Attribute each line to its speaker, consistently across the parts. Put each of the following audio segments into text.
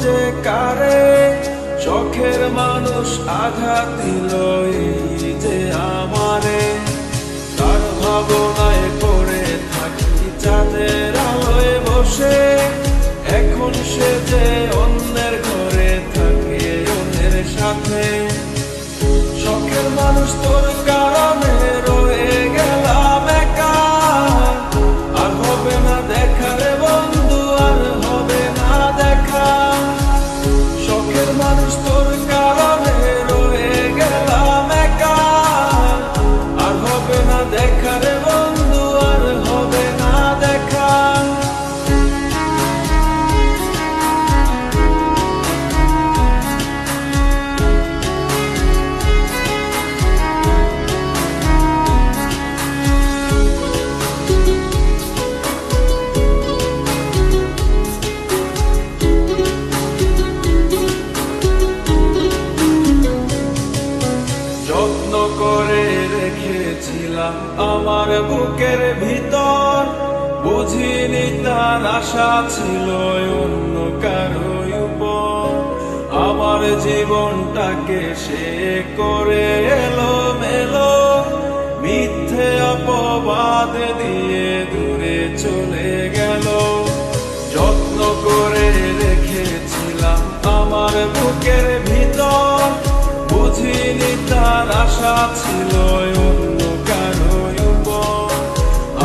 Speaker 1: যে কারে, শখের মানুষ আঘাত দিল এই যে আমারে। তার ভাবনায় পড়ে থাকি চাঁদের আলোয় বসে, এখন সে যে অন্যের ঘরে থাকে অন্যের সাথে। শখের মানুষ তোর কারণে রয়ে গেলাম একা, আর হবে না দেখা রে বন্ধু, আর হবে না দেখা। শখের মানুষ তোর কারণে রয়ে গেলাম একা, আর হবে না দেখা রে বন্ধু, আর হবে না দেখা। যত্ন করে রেখেছিলাম আমার বুকের ভিতর, বুঝিনি তার আশা ছিল অন্য কারো উপর। আমার জীবনটাকে সে করে এলো মেলো, মিথ্যে অপবাদ দিয়ে দূরে চলে গেল। যত্ন করে রেখেছিলাম আমার বুকের ভিতর, বুঝিনি তার আশা ছিল অন্য কারো উপর।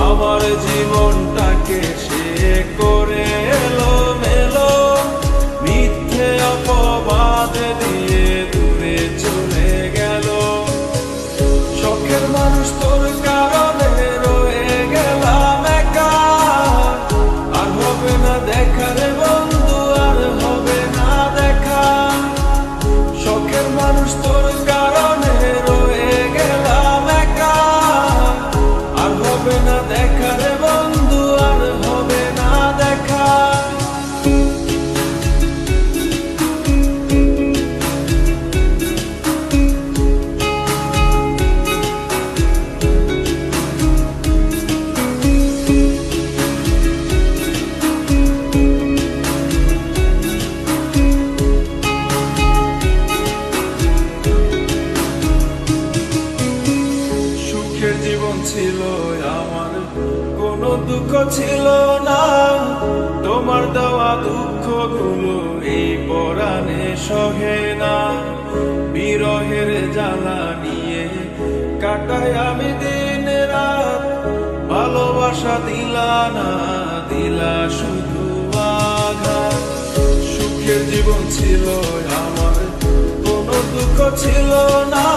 Speaker 1: আমার জীবনটাকে সে করে এলো মেলো, মিথ্যে অপবাদ দিয়ে দূরে চলে গেল। শখের মানুষ তোর কারণে রয়ে গেলাম একা, আর হবে না দেখা রে বন্ধু, আর হবে না দেখা। শখের মানুষ তোর কারণে রয়ে গেলাম একা, আর হবে না দেখা রে বন্ধু, আর হবে না দেখা। সুখের জীবন ছিল আমার, কোনো দুঃখ ছিল না। তোমার দেওয়া দুঃখগুলো এই পরাণে সহে না। বিরহের জ্বালা নিয়ে কাটাই আমি দিন রাত, ভালোবাসা দিলা না, দিলা শুধু আঘাত। সুখের জীবন ছিল আমার, কোনো দুঃখ ছিল না।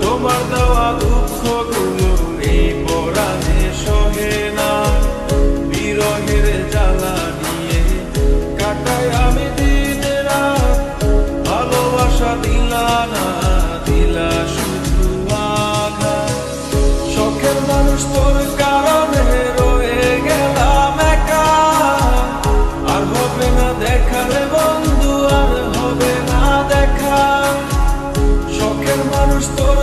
Speaker 1: তোমার দেওয়া দুঃখগুলো এই পরাণে সহে না। বিরহের জ্বালা নিয়ে কাটাই আমি দিন রাত, ভালোবাসা দিলা না, দিলা শুধু আঘাত। শখের মানুষ তোর কারণে রয়ে গেলাম একা, আর হবে না দেখা রে বন্ধু, আর হবে না দেখা। শখের মানুষ তোর